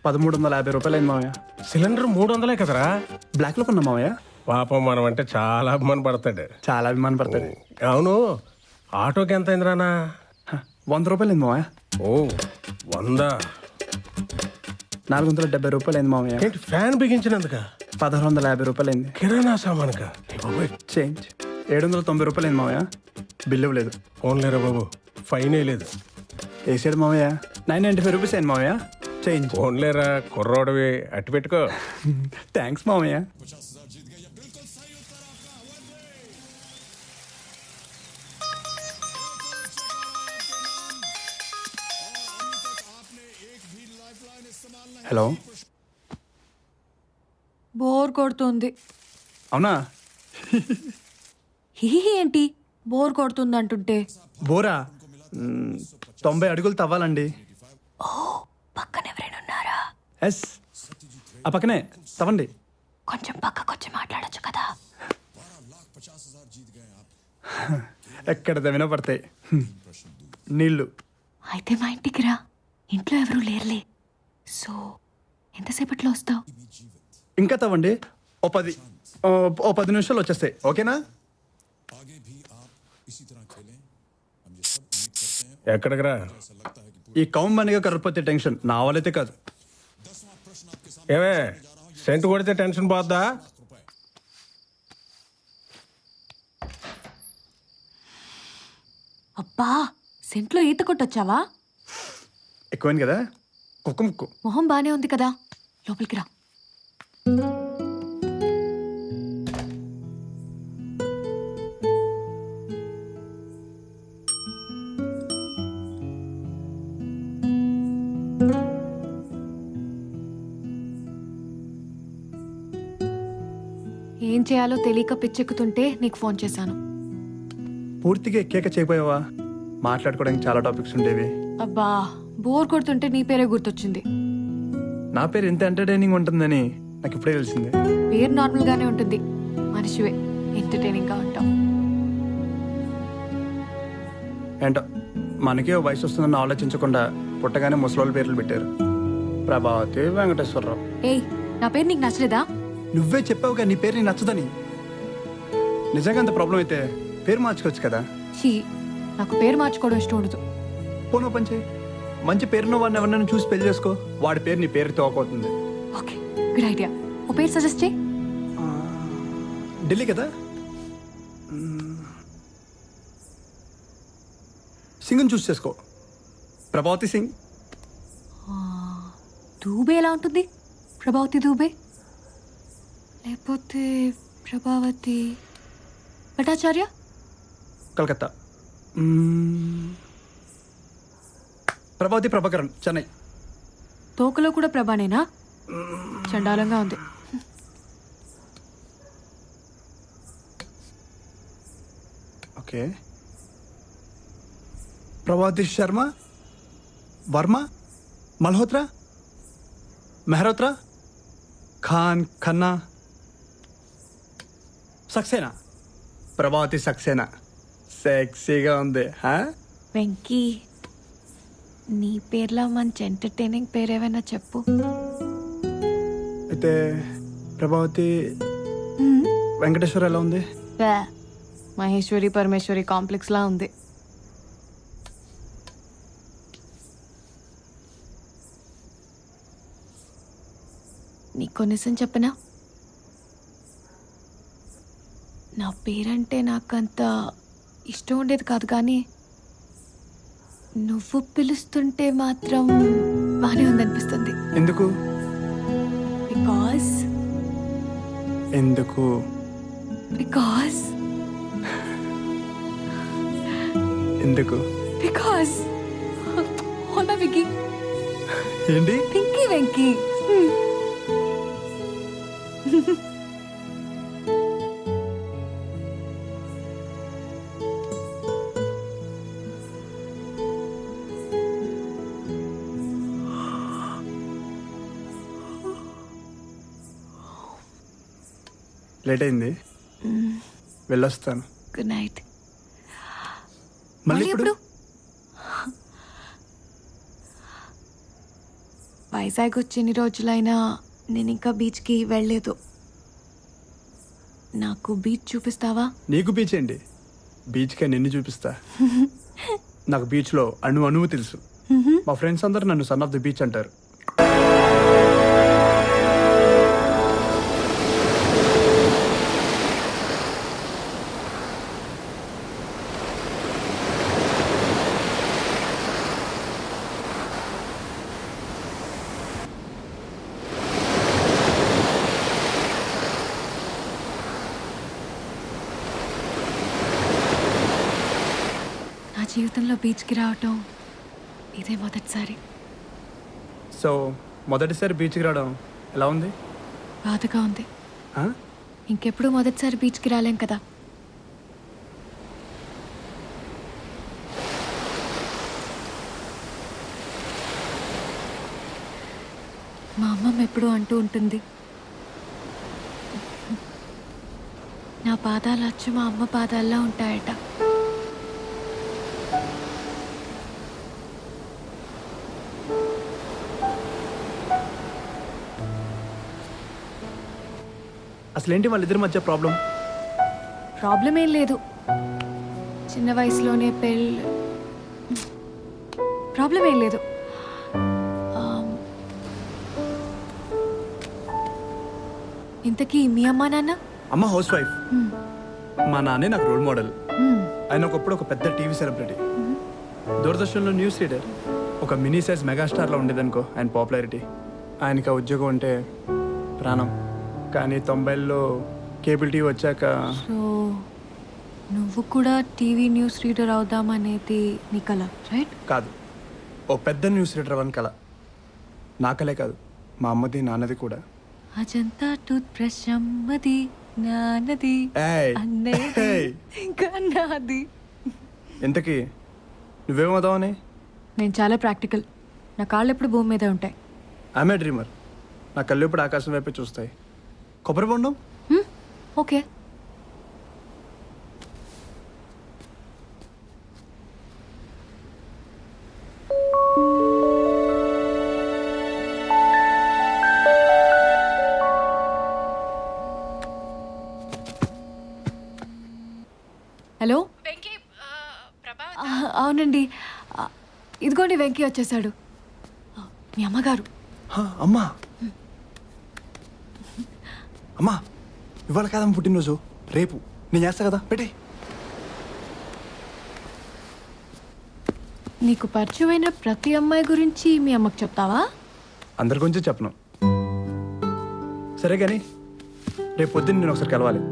1350 రూపాయలు అయింది మామయ్య. సిలిండర్ 300 కదరా? బ్లాక్లో కొన్నా మామయ్య. పాపం మనం అంటే చాలా అభిమానం పడతాడు. చాలా అభిమానం పడతాడు. అవును, ఆటోకి ఎంత అయింది రానా? 100 రూపాయలు అయింది మామయ్య. ఓ 100. 470 రూపాయలు అయింది మామయ్య. ఏంటి ఫ్యాన్ బిగించినందుక? 1650 రూపాయలు అయింది. కిరాణా సామానుక? చేంజ్ 790 రూపాయలు అయింది మామయ్య. బిల్లు లేదు. ఫోన్లేరా బాబు, ఫైనే లేదు. వేసాడు మామయ్య. 995 రూపీస్ అయింది మామయ్య. చేంజ్. ఫోన్లేరా, కుర్రోడివి, అట్టి పెట్టుకో. థ్యాంక్స్ మామయ్య. హలో. బోర్ కొడుతుంది. అవునా? హీ ఏంటి బోర్ కొడుతుంది అంటుంటే? బోరా 90 అడుగులు తవ్వాలండి. ఓ, పక్కన ఎవరైనా ఉన్నారా? ఎస్, ఆ పక్కనే తవ్వండి. కొంచెం పక్కకొచ్చి మాట్లాడొచ్చు కదా. ఎక్కడ తవ్వినా పడతాయి నీళ్ళు. అయితే మా ఇంటికి రా, ఇంట్లో ఎవరూ లేరులే. సో ఎంతసేపట్లో వస్తావు? ఇంకా తవ్వండి. ఓ 10 నిమిషాలు వచ్చేస్తాయి. ఓకేనా? ఎక్కడికి రా? ఈ కౌం బండిగా కరకపోతే టెన్షన్ నా వాళ్ళైతే కాదు. ఏమే, సెంటు కొడితే టెన్షన్ పోద్దా? అబ్బా, సెంట్లో ఈత కొట్టొచ్చావా? ఎక్కువైంది కదా, కుక్క ముక్కు. మొహం బానే ఉంది కదా, లోపలికి రా. ఏం చేయాలో తెలియక పిచ్చెక్కుతుంటే నీకు ఫోన్ చేశాను. పూర్తిగా ఎక్కాక చేయపోయావా? మాట్లాడుకోవడానికి చాలా టాపిక్స్ ఉండేవి. అబ్బా, బోర్ కొడుతుంటే నీ పేరే గుర్తొచ్చింది. నా పేరు ఎంత ఎంటర్టైనింగ్ ఉంటుందని నాకు ఇప్పుడే తెలిసింది. పేరు నార్మల్ గానే ఉంటుంది, మనిషివే ఎంటర్టైనింగ్ గా ఉంటావు. ఏంటో మనకే వయసు వస్తుందని ఆలోచించకుండా పుట్టగానే ముసలోళ్ళ పేర్లు పెట్టారు. ప్రభావతి, వెంకటేశ్వరరావు. ఏయ్, నా పేరు నీకు నచ్చలేదా? నువ్వే చెప్పావుగా నీ పేరు నీకు నచ్చదని. నిజంగా అంత ప్రాబ్లం అయితే పేరు మార్చుకోవచ్చు కదా. చీ, నాకు పేరు మార్చుకోవడం ఇష్టం ఉండదు. పోనో పని చేయి, మంచి పేరున్న వాడిని ఎవరినైనా చూసి పెళ్లి చేసుకో. వాడి పేరు నీ పేరు తోకవుతుంది. Okay, good idea. ఓ పేరు సజెస్ట్ చేయి. ఢిల్లీ కదా, సింగ్ని చూస్ చేసుకో. ప్రభావతి సింగ్. దూబే ఎలా ఉంటుంది? ప్రభావతి దూబే, లేకపోతే ప్రభావతి భట్టాచార్య. కలకత్తా. ప్రభావతి ప్రభాకరన్, చెన్నై. తోకలో కూడా ప్రభానేనా? చండాలంగా ఉంది. ఓకే. ప్రభావతి శర్మ, వర్మ, మల్హోత్రా, మెహరోత్రా, ఖాన్, ఖన్నా, సక్సేనా. ప్రభావతి సక్సేనా సెక్సీగా ఉంది. వెంకీ, నీ పేర్లో మంచి ఎంటర్టైనింగ్ పేరేమైనా చెప్పు. అయితే ప్రభావతి వెంకటేశ్వర ఎలా ఉంది? మహేశ్వరి పరమేశ్వరి కాంప్లెక్స్ లా ఉంది. నీకు నిజం చెప్పనా, నా పేరంటే నాకంత ఇష్టం ఉండేది కాదు, కానీ నువ్వు పిలుస్తుంటే మాత్రం బాగానే ఉందనిపిస్తుంది. ఎందుకు? బికాస్ ఎందుకు? బికాస్ ఎందుకు? బికాస్ అవునా విక్కీ? ఏంటి? పింకీ వెంకీ. లేట్ అయింది, వెళ్ళొస్తాను. Good night. మళ్ళీ ఇప్పుడు? వైజాగ్ వచ్చి ఎన్ని రోజులైనా నేను ఇంకా బీచ్కి వెళ్ళలేదు. నాకు బీచ్ చూపిస్తావా? నీకు బీచ్ ఏంటి, బీచ్కే నిన్ను చూపిస్తా. నాకు బీచ్లో అణువు తెలుసు. మా ఫ్రెండ్స్ అందరూ నన్ను సన్ ఆఫ్ ది బీచ్ అంటారు. నా జీవితంలో బీచ్కి రావటం ఇదే మొదటిసారి. సో మొదటిసారి బీచ్కి రావడం ఎలా ఉంది? బాధగా ఉంది. ఆ? ఇంకెప్పుడు మొదటిసారి బీచ్కి రాలేం కదా. మా అమ్మమ్మ ఎప్పుడూ అంటూ ఉంటుంది, నా పాదాలు అచ్చు మా అమ్మ పాదాల్లా ఉంటాయట. అసలేంటి వాళ్ళిద్దరి మధ్య ప్రాబ్లం? ప్రాబ్లం ఏం లేదు, చిన్న వయసులోనే పెళ్ళి. ప్రాబ్లం ఏం లేదు. ఇంతకీ మీ అమ్మా నాన్న? అమ్మ హౌస్ వైఫ్, మ్మ్. మా నాన్నే నాకు రోల్ మోడల్. మ్మ్. ఆయన ఒకప్పుడు ఒక పెద్ద టీవీ సెలబ్రిటీ, దూరదర్శన్లో న్యూస్ రీడర్, ఒక మినీ సైజ్ మెగాస్టార్లో ఉండేదనుకో ఆయన పాపులారిటీ. ఆయనకి ఆ ఉద్యోగం అంటే ప్రాణం. కానీ 90ల్లో కేబుల్ టీవీ వచ్చాక సో నువ్వు కూడా టీవీ న్యూస్ రీడర్ అవుదామనేది నీ కల, రైట్? కాదు, ఓ పెద్ద న్యూస్ రీడర్ అని కల. నా కలే కాదు, మా అమ్మది నాన్నది కూడా. అజంతా టూత్ బ్రష్ అమ్మది నాన్నది ఏయ్, అన్నయ్యది ఏయ్. ఇంకా నాది. ఇంతకీ నువ్వేమవుదావని? నేను చాలా ప్రాక్టికల్. నా కాళ్ళు ఎప్పుడు భూమి మీద ఉంటాయి. ఆమె డ్రీమర్. నా కళ్ళు ఇప్పుడు ఆకాశం వైపే చూస్తాయి. కొబ్బరి బొండం? ఓకే. హలో, అవునండి. ఇదిగోండి, వెంకీ వచ్చేసాడు. మీ అమ్మగారు. అమ్మా అమ్మా, ఇవాళ కాదమ్మ పుట్టినరోజు, రేపు. నేను చేస్తా కదా, పెట్టే. నీకు పరిచయమైన ప్రతి అమ్మాయి గురించి మీ అమ్మకు చెప్తావా? అందరి గురించి చెప్పను. సరే కానీ రేపు పొద్దున్న నేను ఒకసారి కలవాలి.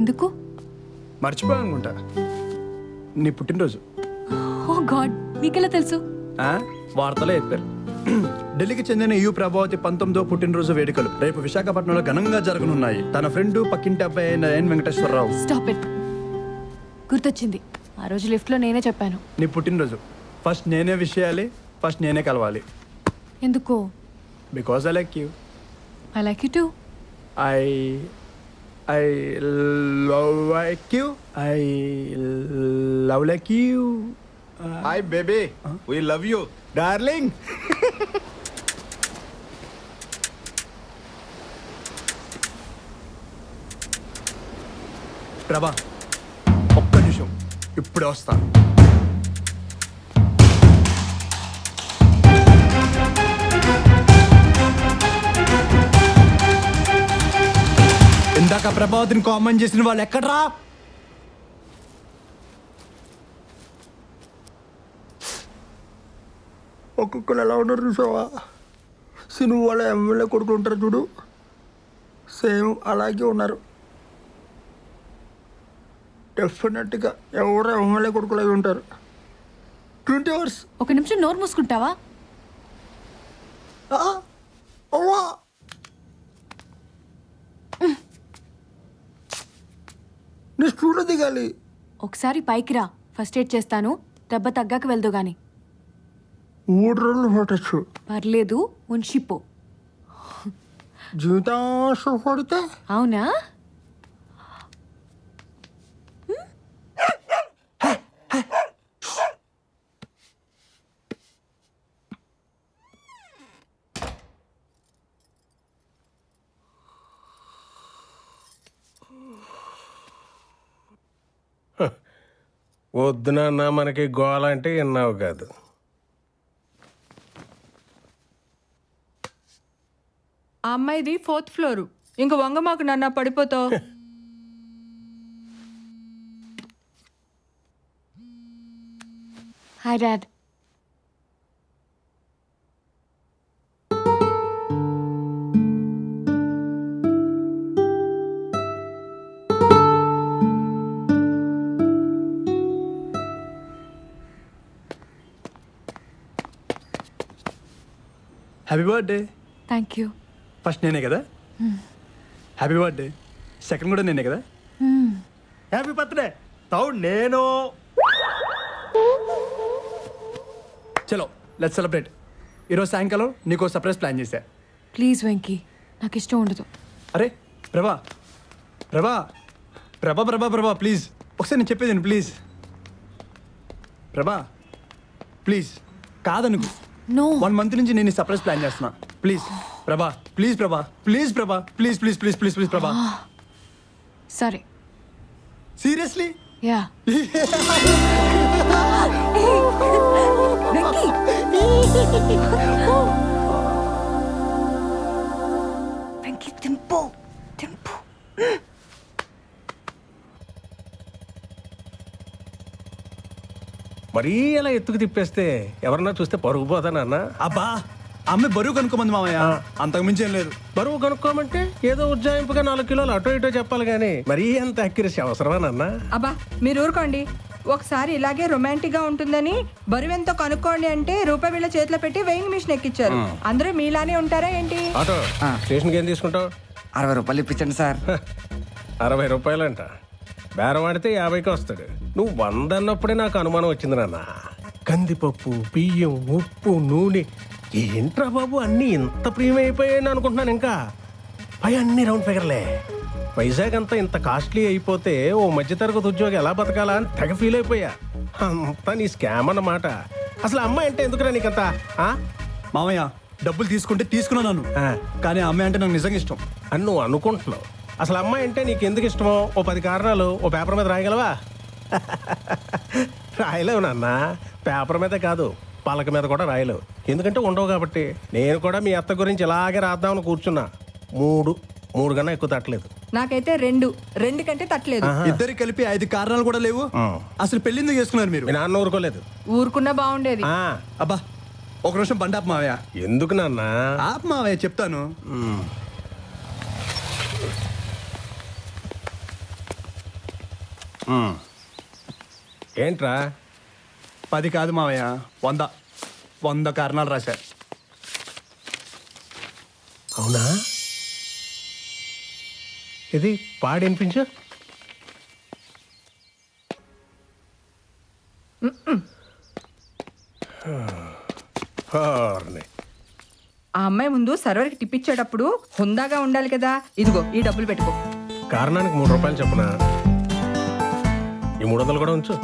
ఎందుకు? మర్చిపోయా అనుకుంటా, నీ పుట్టినరోజు. ఓ గాడ్, నీకెలా తెలుసు? వార్తలే చెప్పారు. ఢిల్లీకి చెందిన యు ప్రభావతి 19వ పుట్టినరోజు వేడుకలు రేపు విశాఖపట్నంలో ఘనంగా జరగనున్నాయి. తన ఫ్రెండ్ పక్కింటి అబ్బాయి అయిన ఎన్ వెంకటేశ్వరరావు. Stop it. గుర్తొచ్చింది, ఆ రోజు లిఫ్ట్లో నేనే చెప్పాను. నీ పుట్టినరోజు, ఫస్ట్ నేనే విష్ చేయాలి, ఫస్ట్ నేనే కలవాలి. ఎందుకో? Because I like you. I like you two. I love like you. I love like you. Hi, baby. We love you. Darling. ప్రభా, ఒక్క నిమిషం, ఇప్పుడే వస్తా. ఇందాక ప్రభావతిని కామెంట్ చేసిన వాళ్ళు ఎక్కడ్రా? ఒక్కొక్కరు ఎలా ఉన్నారు చూసావా? సినిమా వాళ్ళ ఎమ్మెల్యే కొడుకులు ఉంటారు చూడు, సేమ్ అలాగే ఉన్నారు. డెఫినెట్గా ఎవరు ఎమ్మెల్యే కొడుకులు అవి ఉంటారు. 20 hours. ఒక నిమిషం నోరు మూసుకుంటావా? అవ్వా, నీ స్టూడియో దిగాలి. ఒకసారి పైకి రా, ఫస్ట్ ఎయిడ్ చేస్తాను. దెబ్బ తగ్గాక వెళ్దు గాని. 3 రోజులు పట్టచ్చు. పర్లేదు, ఉంచిపో. జీవితం పడితే అవునా? వద్దునన్నా మనకి గోల అంటే విన్నావు కాదు. ఆ అమ్మాయిది 4th ఫ్లోరు. ఇంక వంగ మాకు నాన్న పడిపోతావు. Hi dad. Happy birthday. Thank you. First నేనే కదా. Happy birthday. సెకండ్ కూడా నేనే కదా. Happy birthday. థర్డ్ నేను. చలో లెట్స్ సెలబ్రేట్. ఈరోజు సాయంకాలం నీకు సర్ప్రైజ్ ప్లాన్ చేశా. ప్లీజ్ వెంకీ, నాకు ఇష్టం ఉండదు. అరే ప్రభా ప్రభా ప్రభా ప్రభా ప్రభా ప్లీజ్ ఒకసారి నేను చెప్పేది please. Prabha please కాదనుకు. No. 1 month నుంచి నేను సర్ప్రైజ్ ప్లాన్ చేస్తున్నా. Please Prabha, please Prabha, please Prabha, please please please please please Prabha. సరే. Seriously yeah. వెంకీ. వెంకీ తింపు తింపు. మరీ అలా ఎత్తుకు తిప్పేస్తే ఎవరన్నా చూస్తే పరుగు పోతానన్నా. అబ్బా అమ్మాయి బరువు కనుక్కోమంది మామయ్య, అంతకు మించి ఏం లేదు. బరువు కనుక్కోమంటే ఏదో ఉజ్జాయింపుగా 4 కిలోలు అటో ఇటో చెప్పాలి కానీ మరీ అంత అక్యురసీ అవసరమానన్నా? అబ్బా మీరు ఊరుకోండి. ఒకసారి ఇలాగే రొమాంటిక్ గా ఉంటుందని బరువెంతో కనుక్కోండి అంటే రూపాయి వీళ్ళ చేతిలో పెట్టి వెయింగ్ మిషన్ ఎక్కిచ్చారు. అందరూ మీలానే ఉంటారా ఏంటి? ఆటో స్టేషన్కి ఏం తీసుకుంటావు? 60 రూపాయలు ఇప్పించండి సార్. 60 రూపాయలంట. బేరం ఆడితే 50కి వస్తాడు. నువ్వు 100 అన్నప్పుడే నాకు అనుమానం వచ్చింది నాన్న. కందిపప్పు, బియ్యం, ఉప్పు, నూనె ఏంట్రా బాబు అన్నీ ఇంత ప్రీమియం అయిపోయాయని అనుకుంటున్నాను. ఇంకా పై అన్ని రౌండ్ ఫిగర్లే. వైజాగ్ అంతా ఇంత కాస్ట్లీ అయిపోతే ఓ మధ్యతరగతి ఉద్యోగి ఎలా బతకాలా అని తెగ ఫీల్ అయిపోయా. అంతా నీ స్కామ్ అన్నమాట. అసలు అమ్మాయి అంటే ఎందుకురా నీకంత? మామయ్య డబ్బులు తీసుకుంటే తీసుకున్నాను, కానీ ఆ అమ్మాయి అంటే నాకు నిజంగా ఇష్టం అని నువ్వు అనుకుంటున్నావు. అసలు అమ్మాయి అంటే నీకు ఎందుకు ఇష్టమో ఓ 10 కారణాలు ఓ పేపర్ మీద రాయగలవా? రాయలేవు నాన్న. పేపర్ మీద కాదు, పలక మీద కూడా రాయలేవు. ఎందుకంటే ఉండవు కాబట్టి. నేను కూడా మీ అత్త గురించి ఇలాగే రాద్దామని కూర్చున్నా. 3 కన్నా ఎక్కువ తట్టలేదు. నాకైతే 2 కంటే తట్టలేదు. ఇద్దరు కలిపి 5 కారణాలు కూడా లేవు. అసలు పెళ్లి ఎందుకు చేసుకున్నారు మీరు? మీ నాన్న ఊరుకోలేదు. ఊరుకున్నా బాగుండేది. అబ్బా ఒక నిమిషం బండి ఆపు మావయ్య. ఎందుకు నాన్న? ఆపు మావయ్య చెప్తాను. ఏంట్రా? 10 కాదు మావయ్య, 100 కారణాలు రాశా. అవునా? ఇది పాడి వినిపించు. ఆ అమ్మాయి ముందు సర్వర్కి టిప్ ఇచ్చేటప్పుడు హుందాగా ఉండాలి కదా. ఇదిగో ఈ డబ్బులు పెట్టుకో. కారణానికి 3 రూపాయలు చెప్పున. ఈ 300 కూడా ఉంచు.